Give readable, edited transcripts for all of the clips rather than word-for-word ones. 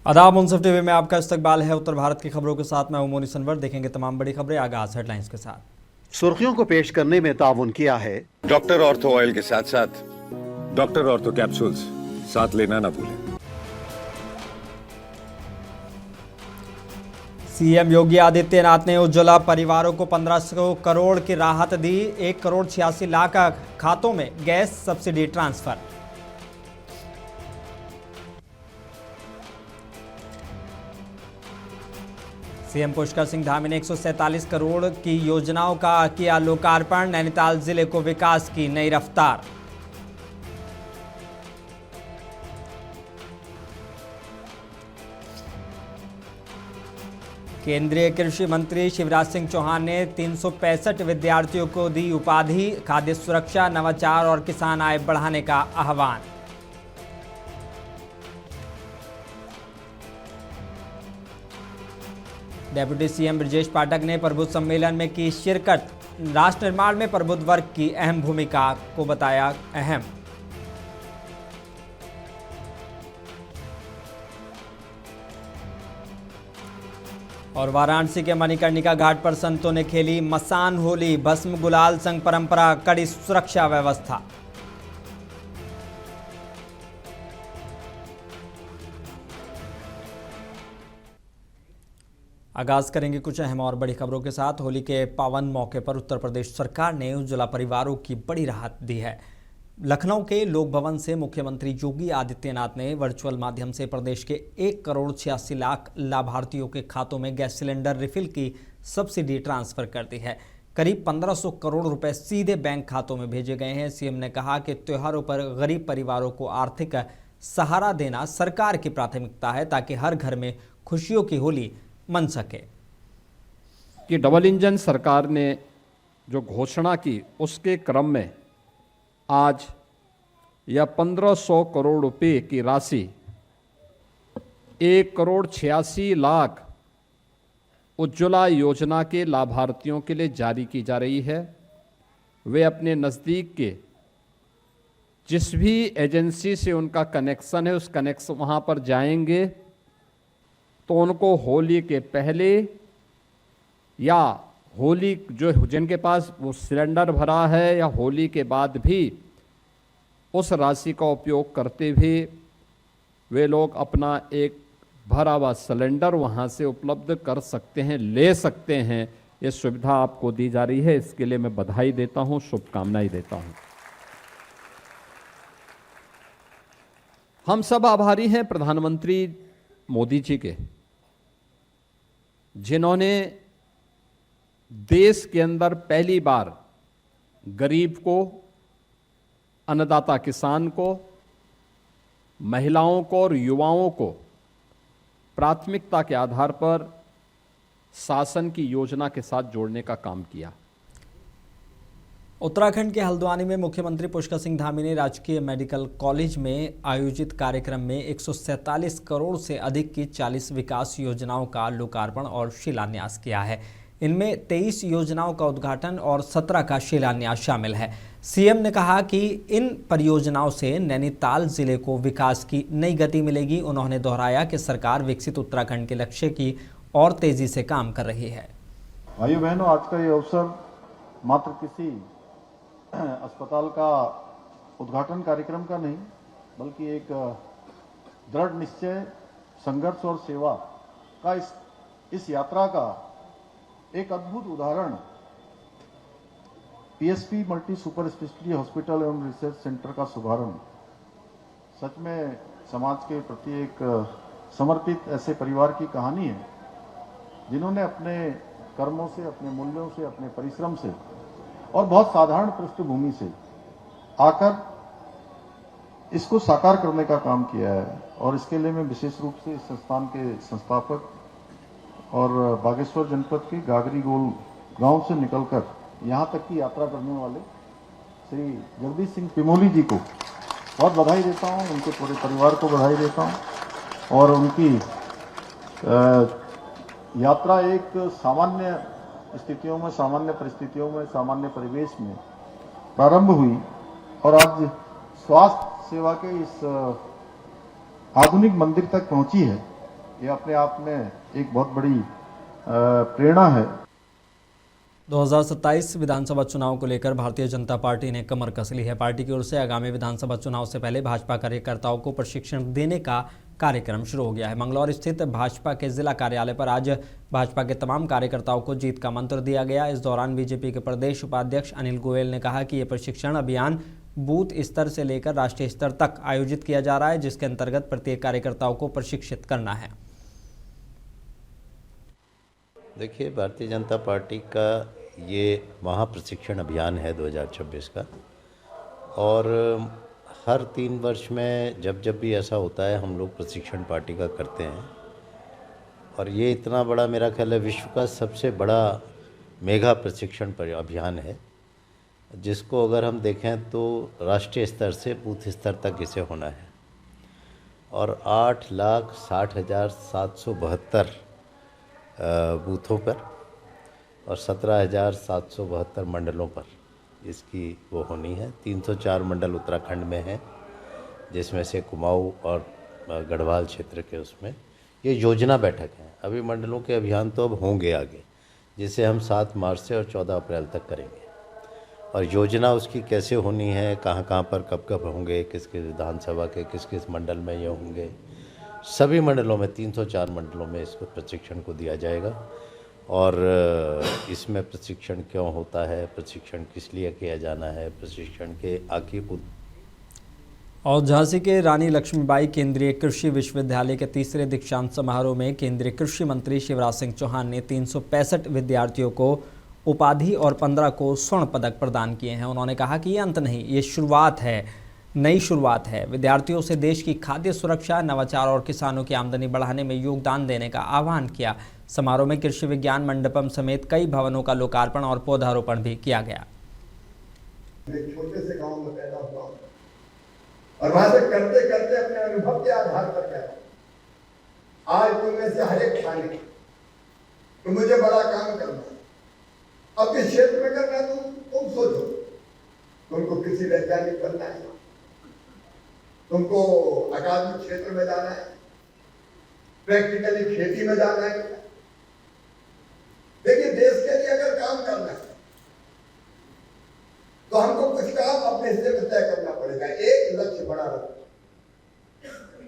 आदाब मुंसिफ टीवी में आपका इस्तकबाल है। उत्तर भारत की खबरों के साथ मैं मोनी सनवर। देखेंगे तमाम बड़ी खबरें। आगाज हेडलाइंस के साथ। सुर्खियों को पेश करने में ताउन किया है डॉक्टर ऑर्थो ऑयल के साथ साथ डॉक्टर ऑर्थो कैप्सूल्स साथ लेना ना भूलें। सीएम योगी आदित्यनाथ ने उज्ज्वला परिवारों को 1500 करोड़ की राहत दी। 1 करोड़ 86 लाख खातों में gas subsidy transfer. CM Pushkar Singh Dhami ने 147 करोड़ की योजनाओं का किया लोकार्पण। नैनीताल जिले को विकास की नई रफ्तार। केंद्रीय कृषि मंत्री शिवराज सिंह चौहान ने 365 विद्यार्थियों को दी उपाधि। खाद्य सुरक्षा, नवाचार और किसान आय बढ़ाने का आह्वान। डेप्यूटी सीएम ब्रजेश पाठक ने प्रबुद्ध सम्मेलन में की शिरकत। राष्ट्र निर्माण में प्रबुद्ध वर्ग की अहम भूमिका को बताया अहम। और वाराणसी के मणिकर्णिका घाट पर संतों ने खेली मसान होली। भस्म गुलाल संग परंपरा, कड़ी सुरक्षा व्यवस्था। आगाज करेंगे कुछ अहम और बड़ी खबरों के साथ। होली के पावन मौके पर उत्तर प्रदेश सरकार ने उज्ज्वला परिवारों की बड़ी राहत दी है। लखनऊ के लोक भवन से मुख्यमंत्री योगी आदित्यनाथ ने वर्चुअल माध्यम से प्रदेश के 1 करोड़ 86 लाख लाभार्थियों के खातों में गैस सिलेंडर रिफिल की सब्सिडी ट्रांसफर कर दी है। करीब 1500 करोड़ रुपए सीधे बैंक खातों में भेजे गए हैं। सीएम ने कहा कि त्योहारों पर गरीब परिवारों को आर्थिक सहारा देना सरकार की प्राथमिकता है, ताकि हर घर में खुशियों की होली मन सके। कि डबल इंजन सरकार ने जो घोषणा की उसके क्रम में आज यह 1500 करोड़ रुपए की राशि 1 करोड़ 86 लाख उज्ज्वला योजना के लाभार्थियों के लिए जारी की जा रही है। वे अपने नज़दीक के जिस भी एजेंसी से उनका कनेक्शन है उस कनेक्शन वहाँ पर जाएंगे तो उनको होली के पहले या होली जो जिनके पास वो सिलेंडर भरा है या होली के बाद भी उस राशि का उपयोग करते हुए वे लोग अपना एक भरा हुआ सिलेंडर वहाँ से उपलब्ध कर सकते हैं, ले सकते हैं। ये सुविधा आपको दी जा रही है, इसके लिए मैं बधाई देता हूँ, शुभकामनाएं देता हूँ। हम सब आभारी हैं प्रधानमंत्री मोदी जी के, जिन्होंने देश के अंदर पहली बार गरीब को, अन्नदाता किसान को, महिलाओं को और युवाओं को प्राथमिकता के आधार पर शासन की योजना के साथ जोड़ने का काम किया। उत्तराखंड के हल्द्वानी में मुख्यमंत्री पुष्कर सिंह धामी ने राजकीय मेडिकल कॉलेज में आयोजित कार्यक्रम में 147 करोड़ से अधिक की 40 विकास योजनाओं का लोकार्पण और शिलान्यास किया है। इनमें 23 योजनाओं का उद्घाटन और 17 का शिलान्यास शामिल है। सीएम ने कहा कि इन परियोजनाओं से नैनीताल जिले को विकास की नई गति मिलेगी। उन्होंने दोहराया कि सरकार विकसित उत्तराखंड के लक्ष्य की और तेजी से काम कर रही है। भाइयों बहनों, आज का ये अवसर मात्र किसी अस्पताल का उद्घाटन कार्यक्रम का नहीं, बल्कि एक दृढ़ निश्चय, संघर्ष और सेवा का इस यात्रा का एक अद्भुत उदाहरण PSP multi super speciality hospital एवं रिसर्च सेंटर का शुभारंभ सच में समाज के प्रति एक समर्पित ऐसे परिवार की कहानी है, जिन्होंने अपने कर्मों से, अपने मूल्यों से, अपने परिश्रम से और बहुत साधारण पृष्ठभूमि से आकर इसको साकार करने का काम किया है। और इसके लिए मैं विशेष रूप से इस संस्थान के संस्थापक और बागेश्वर जनपद के गागरी गोल गांव से निकलकर यहां तक की यात्रा करने वाले श्री जगदीश सिंह पिमोली जी को बहुत बधाई देता हूं, उनके पूरे परिवार को बधाई देता हूं। और उनकी यात्रा एक सामान्य स्थितियों में, सामान्य परिस्थितियों में, सामान्य परिवेश में प्रारंभ हुई और आज स्वास्थ्य सेवा के इस आधुनिक मंदिर तक पहुंची है। ये अपने आप में एक बहुत बड़ी प्रेरणा है। 2027 विधानसभा चुनाव को लेकर भारतीय जनता पार्टी ने कमर कस ली है। पार्टी की ओर से आगामी विधानसभा चुनाव से पहले भाजपा कार्यकर्ताओं को प्रशिक्षण देने का कार्यक्रम शुरू हो गया है। मंगलौर स्थित भाजपा के जिला कार्यालय पर आज भाजपा के तमाम कार्यकर्ताओं को जीत का मंत्र दिया गया। इस दौरान बीजेपी के प्रदेश उपाध्यक्ष अनिल गोयल ने कहा कि ये प्रशिक्षण अभियान बूथ स्तर से लेकर राष्ट्रीय स्तर तक आयोजित किया जा रहा है, जिसके अंतर्गत प्रत्येक कार्यकर्ताओं को प्रशिक्षित करना है। देखिए, भारतीय जनता पार्टी का ये महाप्रशिक्षण अभियान है 2026 का, और हर 3 वर्ष में जब भी ऐसा होता है हम लोग प्रशिक्षण पार्टी का करते हैं। और ये इतना बड़ा, मेरा ख्याल है विश्व का सबसे बड़ा मेगा प्रशिक्षण अभियान है, जिसको अगर हम देखें तो राष्ट्रीय स्तर से बूथ स्तर तक इसे होना है। और 8,60,772 बूथों पर और 17,772 मंडलों पर इसकी वो होनी है। 304 मंडल उत्तराखंड में हैं, जिसमें से कुमाऊं और गढ़वाल क्षेत्र के उसमें ये योजना बैठक है। अभी मंडलों के अभियान तो अब होंगे आगे, जिसे हम 7 मार्च से और 14 अप्रैल तक करेंगे। और योजना उसकी कैसे होनी है, कहाँ कहाँ पर कब कब होंगे, किस किस विधानसभा के किस किस मंडल में ये होंगे, सभी मंडलों में 304 मंडलों में इसको प्रशिक्षण को दिया जाएगा। और इसमें प्रशिक्षण क्यों होता है, प्रशिक्षण किस लिए किया जाना है, प्रशिक्षण के आगे और झांसी के रानी लक्ष्मीबाई केंद्रीय कृषि विश्वविद्यालय के 3रे दीक्षांत समारोह में केंद्रीय कृषि मंत्री शिवराज सिंह चौहान ने 365 विद्यार्थियों को उपाधि और 15 को स्वर्ण पदक प्रदान किए हैं। उन्होंने कहा कि ये अंत नहीं, ये शुरुआत है, नई शुरुआत है। विद्यार्थियों से देश की खाद्य सुरक्षा, नवाचार और किसानों की आमदनी बढ़ाने में योगदान देने का आह्वान किया। समारोह में कृषि विज्ञान मंडपम समेत कई भवनों का लोकार्पण और पौधारोपण भी किया गया। एक छोटे से गांव में पैदा हुआ और वहां से करते करते अपने अनुभव के आधार पर गया। आज तुमने से हर एक खाने तो मुझे बड़ा काम करना है, अब किस क्षेत्र में करना है तुम सोचो। तुमको किसी वैज्ञानिक बनना है, तुमको अकादमिक क्षेत्र में जाना है, प्रैक्टिकली खेती में जाना है। देखिए, देश के लिए अगर काम करना है तो हमको कुछ काम अपने हिस्से में तय करना पड़ेगा। एक लक्ष्य बड़ा रखो,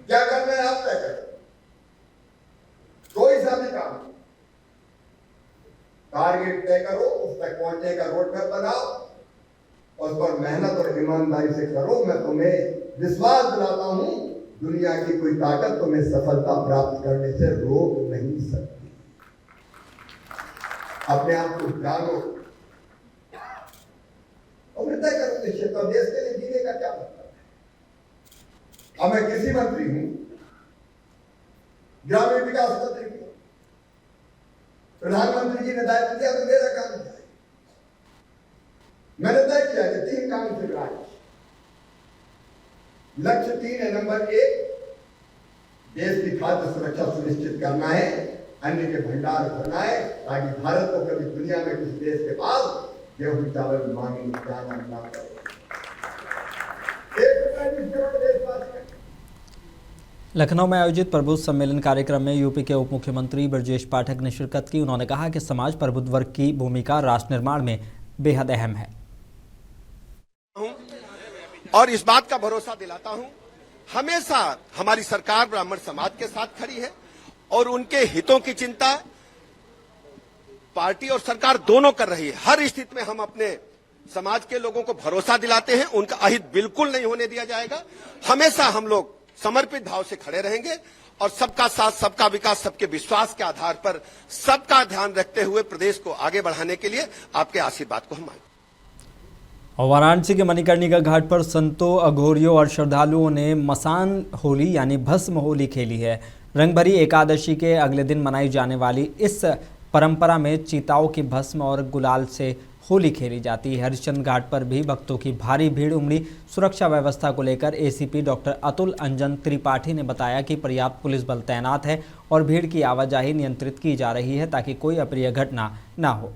क्या करना है आप तय करें। कोई सा भी काम, टारगेट तय करो, उस तक पहुंचने का रोड मैप बनाओ, उस पर मेहनत और ईमानदारी से करो। मैं तुम्हें विश्वास दिलाता हूं, दुनिया की कोई ताकत तुम्हें सफलता प्राप्त करने से रोक नहीं सकती। अपने आप को जानो और तय करो निश्चित। और देश के लिए जीने का क्या मतलब है। अब मैं कृषि मंत्री हूं, ग्रामीण विकास मंत्री हूं, प्रधानमंत्री जी ने दायित्व दिया तो मेरा काम है। मैंने तय किया कि 3 काम से राज। लक्ष्य 3 है। नंबर 1, देश की खाद्य सुरक्षा सुनिश्चित करना है, अन्न के भंडार भरना है, ताकि भारत को कभी दुनिया में किसी देश के पास गेहूं चावल मांगे जाना ना पड़े। 1 करोड़ देशवासी। लखनऊ में आयोजित प्रबुद्ध सम्मेलन कार्यक्रम में यूपी के उप मुख्यमंत्री ब्रजेश पाठक ने शिरकत की। उन्होंने कहा कि समाज प्रबुद्ध वर्ग की भूमिका राष्ट्र निर्माण में बेहद अहम है। और इस बात का भरोसा दिलाता हूं, हमेशा हमारी सरकार ब्राह्मण समाज के साथ खड़ी है और उनके हितों की चिंता पार्टी और सरकार दोनों कर रही है। हर स्थिति में हम अपने समाज के लोगों को भरोसा दिलाते हैं, उनका अहित बिल्कुल नहीं होने दिया जाएगा। हमेशा हम लोग समर्पित भाव से खड़े रहेंगे और सबका साथ, सबका विकास, सबके विश्वास के आधार पर सबका ध्यान रखते हुए प्रदेश को आगे बढ़ाने के लिए आपके आशीर्वाद को हम मांगते हैं। और वाराणसी के मणिकर्णिका घाट पर संतों, अघोरियों और श्रद्धालुओं ने मसान होली यानी भस्म होली खेली है। रंगभरी एकादशी के अगले दिन मनाई जाने वाली इस परंपरा में चीताओं की भस्म और गुलाल से होली खेली जाती है। हरिश्चंद्र घाट पर भी भक्तों की भारी भीड़ उमड़ी। सुरक्षा व्यवस्था को लेकर एसीपी डॉक्टर अतुल अंजन त्रिपाठी ने बताया कि पर्याप्त पुलिस बल तैनात है और भीड़ की आवाजाही नियंत्रित की जा रही है ताकि कोई अप्रिय घटना न हो।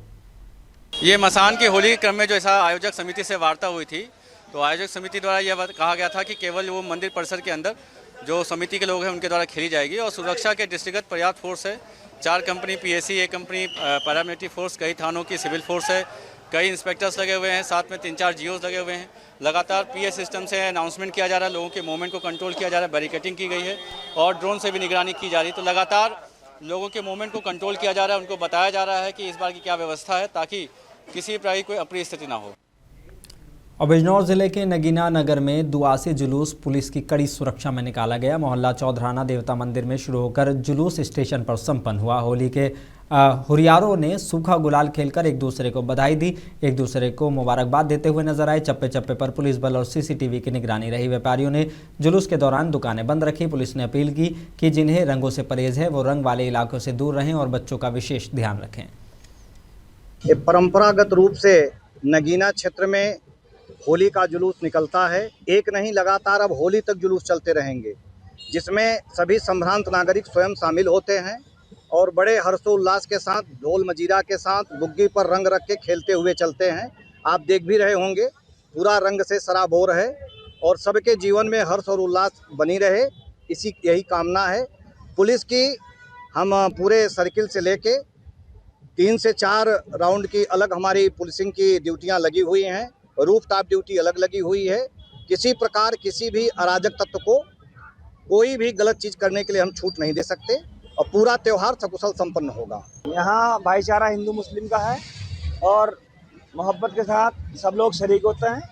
ये मसान की होली के क्रम में जो ऐसा आयोजक समिति से वार्ता हुई थी, तो आयोजक समिति द्वारा यह कहा गया था कि केवल वो मंदिर परिसर के अंदर जो समिति के लोग हैं उनके द्वारा खेली जाएगी। और सुरक्षा के दृष्टिगत पर्याप्त फोर्स है। 4 company PAC, 1 company paramilitary force, कई थानों की सिविल फोर्स है, कई इंस्पेक्टर्स लगे हुए हैं, साथ में 3-4 जीओस लगे हुए हैं। लगातार पीए सिस्टम से अनाउंसमेंट किया जा रहा है, लोगों के मूवमेंट को कंट्रोल किया जा रहा है, बैरिकेटिंग की गई है और ड्रोन से भी निगरानी की जा रही है। तो लगातार लोगों के मूवमेंट को कंट्रोल किया जा रहा है, उनको बताया जा रहा है कि इस बार की क्या व्यवस्था है, ताकि किसी प्रकार की कोई अप्रिय स्थिति ना हो। और बिजनौर जिले के नगीना नगर में दुआसी जुलूस पुलिस की कड़ी सुरक्षा में निकाला गया। मोहल्ला चौधराना देवता मंदिर में शुरू होकर जुलूस स्टेशन पर संपन्न हुआ। होली के हुरियारों ने सूखा गुलाल खेलकर एक दूसरे को बधाई दी, एक दूसरे को मुबारकबाद देते हुए नजर आए। चप्पे चप्पे पर पुलिस बल और सीसीटीवी की निगरानी रही। व्यापारियों ने जुलूस के दौरान दुकानें बंद रखी। पुलिस ने अपील की कि जिन्हें रंगों से परहेज है वो रंग वाले इलाकों से दूर रहें और बच्चों का विशेष ध्यान रखें। ये परंपरागत रूप से नगीना क्षेत्र में होली का जुलूस निकलता है। एक नहीं, लगातार अब होली तक जुलूस चलते रहेंगे, जिसमें सभी संभ्रांत नागरिक स्वयं शामिल होते हैं और बड़े हर्षोल्लास के साथ ढोल मजीरा के साथ बुग्गी पर रंग रख के खेलते हुए चलते हैं। आप देख भी रहे होंगे, पूरा रंग से सराबोर है और सबके जीवन में हर्ष और उल्लास बनी रहे, यही कामना है। पुलिस की हम पूरे सर्किल से लेके 3 से 4 राउंड की अलग हमारी पुलिसिंग की ड्यूटियां लगी हुई हैं, रूफटॉप ड्यूटी अलग लगी हुई है। किसी प्रकार किसी भी अराजक तत्व को कोई भी गलत चीज़ करने के लिए हम छूट नहीं दे सकते और पूरा त्यौहार सकुशल संपन्न होगा। यहाँ भाईचारा हिंदू मुस्लिम का है और मोहब्बत के साथ सब लोग शरीक होते हैं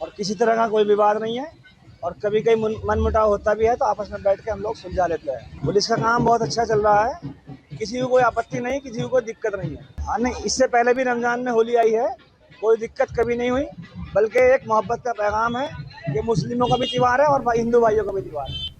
और किसी तरह का कोई विवाद नहीं है और कभी कभी मनमुटाव होता भी है तो आपस में बैठ के हम लोग सुलझा लेते हैं। पुलिस का काम बहुत अच्छा चल रहा है, किसी को कोई आपत्ति नहीं, किसी को कोई दिक्कत नहीं है। हाँ नहीं, इससे पहले भी रमज़ान में होली आई है, कोई दिक्कत कभी नहीं हुई, बल्कि एक मोहब्बत का पैगाम है। ये मुस्लिमों का भी त्यौहार है और हिंदू भाइयों का भी त्यौहार है।